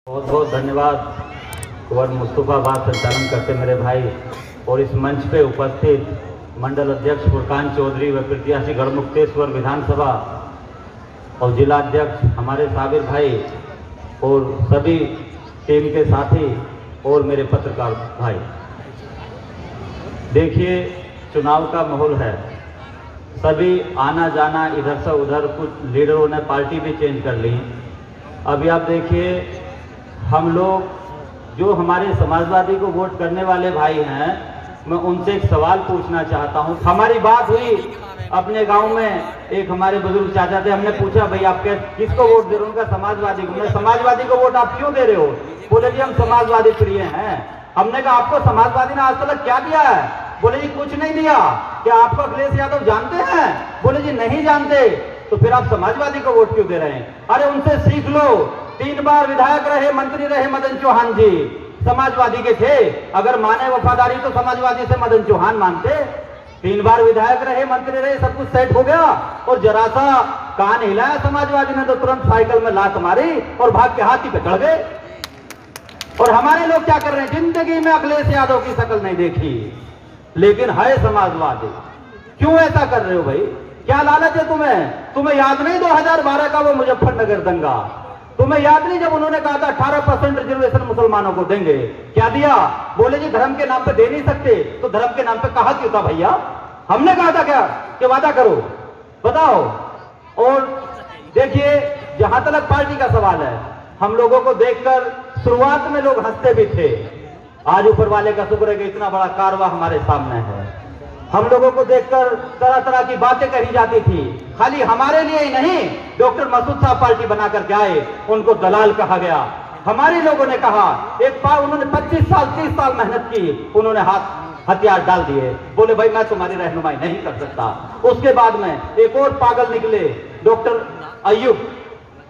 बहुत बहुत धन्यवाद कुंवर मुस्तफाबाद संचालन करते मेरे भाई और इस मंच पे उपस्थित मंडल अध्यक्ष फुरकान चौधरी व प्रत्याशी गढ़मुक्तेश्वर विधानसभा और जिला अध्यक्ष हमारे साबिर भाई और सभी टीम के साथी और मेरे पत्रकार भाई। देखिए, चुनाव का माहौल है, सभी आना जाना इधर से उधर, कुछ लीडरों ने पार्टी भी चेंज कर ली। अभी आप देखिए, हम लोग जो हमारे समाजवादी को वोट करने वाले भाई हैं, मैं उनसे एक सवाल पूछना चाहता हूं। हमारी बात हुई अपने गांव में, एक हमारे बुजुर्ग चाचा थे, हमने पूछा भाई आप किसको वोट दे रहे हो? उनका समाजवादी को। मैं समाजवादी को वोट आप क्यों दे रहे हो? बोले जी हम समाजवादी प्रिय हैं। हमने कहा आपको समाजवादी ने आज तक क्या दिया है? बोले जी कुछ नहीं दिया। क्या आपको अखिलेश यादव जानते हैं? बोले जी नहीं जानते। तो फिर आप समाजवादी को वोट क्यों दे रहे हैं? अरे उनसे सीख लो। 3 बार विधायक रहे, मंत्री रहे मदन चौहान जी, समाजवादी के थे। अगर माने वफादारी तो समाजवादी से मदन चौहान मानते। 3 बार विधायक रहे, मंत्री रहे, सब कुछ सेट हो गया और जरा सा कान हिलाया समाजवादी ने तो तुरंत साइकिल में लात मारी और भाग के हाथी पे चढ़ गए। और हमारे लोग क्या कर रहे हैं? जिंदगी में अखिलेश यादव की शक्ल नहीं देखी, लेकिन है समाजवादी। क्यों ऐसा कर रहे हो भाई? क्या लालच है तुम्हें? तुम्हें याद नहीं 2012 का वो मुजफ्फरनगर दंगा? तुम्हें याद नहीं जब उन्होंने कहा था 18% रिजर्वेशन मुसलमानों को देंगे? क्या दिया? बोले जी धर्म के नाम पे दे नहीं सकते। तो धर्म के नाम पे कहा क्यों था भैया? हमने कहा था क्या कि वादा करो? बताओ। और देखिए, जहां तक पार्टी का सवाल है, हम लोगों को देखकर शुरुआत में लोग हंसते भी थे। आज ऊपर वाले का शुक्र है कि इतना बड़ा कारवा हमारे सामने है। हम लोगों को देखकर तरह तरह की बातें कही जाती थी, खाली हमारे लिए ही नहीं। डॉक्टर मसूद साहब पार्टी बना करके आए, उनको दलाल कहा गया। हमारे लोगों ने कहा, एक बार उन्होंने 25 साल 30 साल मेहनत की, उन्होंने हथियार डाल दिए, बोले भाई मैं तुम्हारी रहनुमाई नहीं कर सकता। उसके बाद में एक और पागल निकले, डॉक्टर अय्यूब।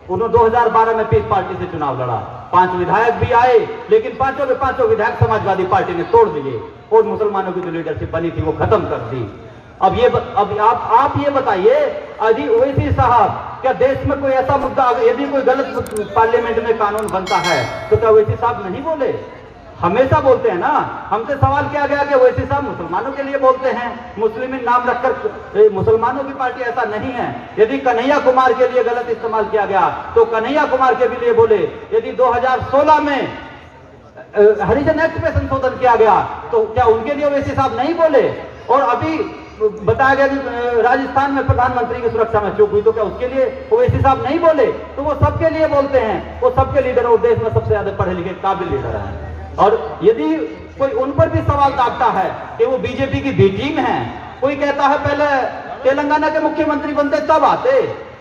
उन्होंने 2012 में पीस पार्टी से चुनाव लड़ा, 5 विधायक भी आए, लेकिन पांचों के पांचों विधायक समाजवादी पार्टी ने तोड़ दिए और मुसलमानों की जो लीडरशिप बनी थी वो खत्म कर दी। अब आप ये बताइए, अभी ओवैसी साहब, क्या देश में कोई ऐसा मुद्दा, यदि कोई गलत पार्लियामेंट में कानून बनता है तो क्या ओवैसी साहब नहीं बोले? हमेशा बोलते हैं ना। हमसे सवाल किया गया कि ओवैसी साहब मुसलमानों के लिए बोलते हैं, मुस्लिम नाम रखकर। मुसलमानों की पार्टी ऐसा नहीं है। यदि कन्हैया कुमार के लिए गलत इस्तेमाल किया गया तो कन्हैया कुमार के भी लिए बोले। यदि 2016 में हरिजन एक्ट पे संशोधन किया गया तो क्या उनके लिए ओवैसी साहब नहीं बोले? और अभी बताया गया कि राजस्थान में प्रधानमंत्री की सुरक्षा में चूक हुई तो क्या उसके लिए ओवैसी साहब नहीं बोले? तो वो सबके लिए बोलते हैं। वो सबके लीडर और देश में सबसे ज्यादा पढ़े लिखे काबिल लीडर हैं। और यदि कोई उन पर भी सवाल दागता है कि वो बीजेपी की बी टीम है, कोई कहता है पहले तेलंगाना के मुख्यमंत्री बनते तब आते।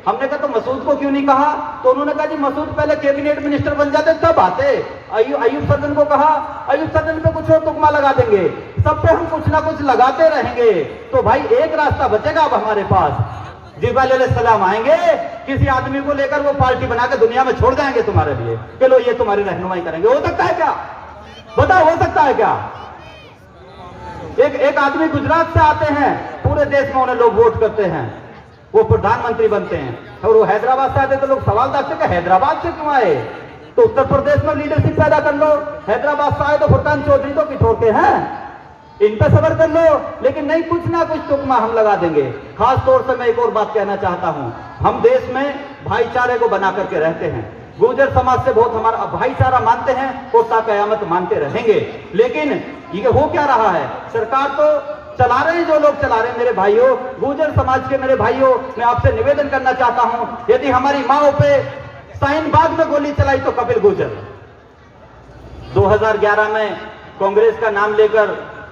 हमने कहा तो मसूद को क्यों नहीं कहा? तो उन्होंने कहा जी मसूद पहले कैबिनेट मिनिस्टर बन जाते तब आते। अयूब सदन को कहा, अयूब सदन पे कुछ और तुकमा लगा देंगे, सब पे हम कुछ ना कुछ लगाते रहेंगे। तो भाई एक रास्ता बचेगा अब हमारे पास। जिब्राइल अलैहिस्सलाम आएंगे, किसी आदमी को लेकर वो पार्टी बना के दुनिया में छोड़ जाएंगे तुम्हारे लिए, चलो ये तुम्हारी रहनुमाई करेंगे। हो सकता है क्या? बताओ, हो सकता है क्या? एक आदमी गुजरात से आते हैं, पूरे देश में उन्हें लोग वोट करते हैं, वो प्रधानमंत्री बनते हैं। और वो हैदराबाद से आते तो लोग सवाल दागते कि हैदराबाद से क्यों आए? तो उत्तर प्रदेश में लीडरशिप पैदा कर लो। हैदराबाद से आए तो फुरकान चौधरी तो किठोर के हैं, इन पर सबर कर लो। लेकिन नहीं, कुछ ना कुछ तुकमा हम लगा देंगे। खास तौर से मैं एक और बात कहना चाहता हूं, हम देश में भाईचारे को बना करके रहते हैं। गुर्जर समाज से बहुत हमारा भाईचारा मानते हैं और ता कयामत मानते रहेंगे। लेकिन ये हो क्या रहा है? सरकार तो चला रहे हैं जो लोग चला रहे हैं। मेरे भाइयों, गुर्जर समाज के मेरे भाइयों, मैं आपसे निवेदन करना चाहता हूं, यदि हमारी माओ पे शाहीन बाग में गोली चलाई तो कपिल गुर्जर। 2011 में कांग्रेस का नाम लेकर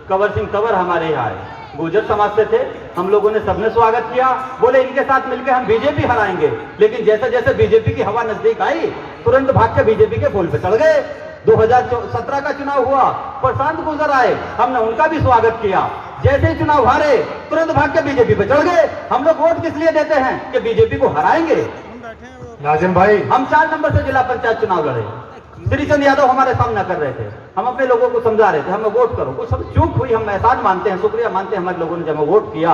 कंवर सिंह तंवर हमारे यहाँ आए, गुर्जर समाज से थे। हम लोगों ने सबने स्वागत किया, बोले इनके साथ मिलकर हम बीजेपी हराएंगे। लेकिन जैसे जैसे बीजेपी की हवा नजदीक आई, तुरंत भाग के बीजेपी के फूल पे चढ़ गए। 2017 का चुनाव हुआ, प्रशांत गुर्जर आए, हमने उनका भी स्वागत किया। जैसे ही चुनाव हारे, तुरंत भाग के बीजेपी पे चढ़ गए। हम लोग वोट किस लिए देते हैं? कि बीजेपी को हराएंगे। नाजिम भाई, हम 4 नंबर से जिला पंचायत चुनाव लड़े, श्रीचंद यादव हमारे सामने कर रहे थे, हम अपने लोगों को समझा रहे थे हमें वोट करो। कुछ सब चूक हुई, हम एहसान मानते हैं, शुक्रिया मानते हैं हमारे लोगों ने जब वोट किया।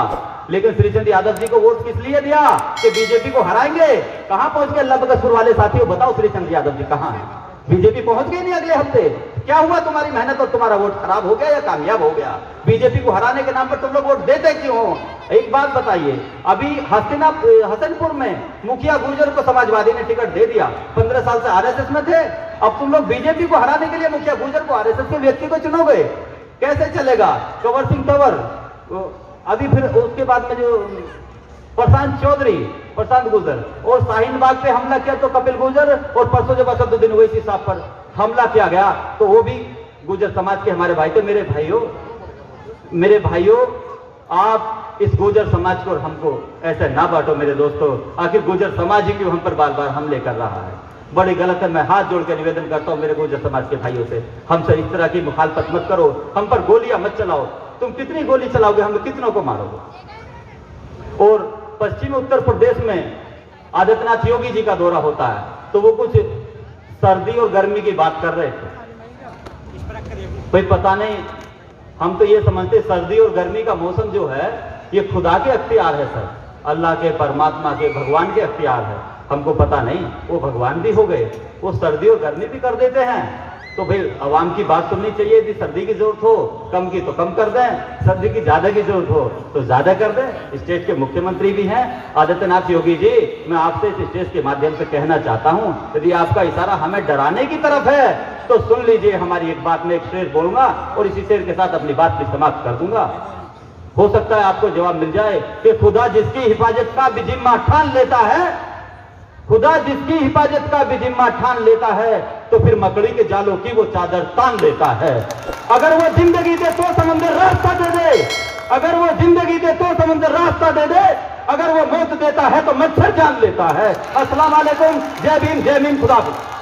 लेकिन श्रीचंद यादव जी को वोट किस लिए दिया? कि बीजेपी को हराएंगे। कहां पहुंच गए लबगसपुर वाले साथियों? बताओ श्रीचंद यादव जी कहां है? बीजेपी पहुंच गई नहीं अगले हफ्ते। क्या हुआ तुम्हारी मेहनत और तुम्हारा वोट खराब हो गया या कामयाब हो गया? बीजेपी को हराने के नाम पर तुम लोग वोट देते क्यों हो? एक बात बताइए, अभी हसनपुर में मुखिया गुर्जर को समाजवादी ने टिकट दे दिया, 15 साल से आरएसएस में थे। अब तुम लोग बीजेपी को हराने के लिए मुखिया गुर्जर को, आरएसएस के व्यक्ति को चुनोगे? कैसे चलेगा? कंवर सिंह तंवर, अभी फिर उसके बाद में जो प्रशांत गुर्जर और शाहीन बाग पे हमला किया तो कपिल गुर्जर, और परसों जब असदुद्दीन ओवैसी साहब पर हमला किया गया तो वो भी गुर्जर समाज के हमारे भाई थे। मेरे भाइयों, आप इस गुर्जर समाज को और हमको ऐसे ना बांटो मेरे दोस्तों। आखिर गुर्जर समाज ही क्यों हम पर बार बार हमले कर रहा है? बड़ी गलत है। मैं हाथ जोड़ के निवेदन करता हूं मेरे गुर्जर समाज के भाइयों से, हमसे इस तरह की मुखालफत मत करो, हम पर गोलियां मत चलाओ। तुम कितनी गोली चलाओगे, हम कितनों को मारोगे? और पश्चिमी उत्तर प्रदेश में आदित्यनाथ योगी जी का दौरा होता है तो वो कुछ सर्दी और गर्मी की बात कर रहे थे। भाई पता नहीं, हम तो ये समझते सर्दी और गर्मी का मौसम जो है ये खुदा के अख्तियार है सर, अल्लाह के, परमात्मा के, भगवान के अख्तियार है। हमको पता नहीं, वो भगवान भी हो गए, वो सर्दी और गर्मी भी कर देते हैं। तो भाई अवाम की बात सुननी चाहिए। यदि सर्दी की जरूरत हो कम की तो कम कर दें, सर्दी की ज्यादा की जरूरत हो तो ज्यादा कर दें। स्टेट के मुख्यमंत्री भी हैं आदित्यनाथ योगी जी। मैं आपसे इस स्टेज के माध्यम से कहना चाहता हूं, यदि आपका इशारा हमें डराने की तरफ है तो सुन लीजिए हमारी एक बात। में एक शेर बोलूंगा और इसी शेर के साथ अपनी बात भी समाप्त कर दूंगा। हो सकता है आपको जवाब मिल जाए कि खुदा जिसकी हिफाजत का भी जिम्मा ठान लेता है, खुदा जिसकी हिफाजत का भी जिम्मा ठान लेता है तो फिर मकड़ी के जालों की वो चादर तान लेता है। अगर वो जिंदगी दे तो समंदर रास्ता दे दे, अगर वो जिंदगी दे तो समंदर रास्ता दे दे, अगर वो मौत देता है तो मच्छर जान लेता है। अस्सलाम वालेकुम, जय भीम, जय भीम, खुदा हाफिज़।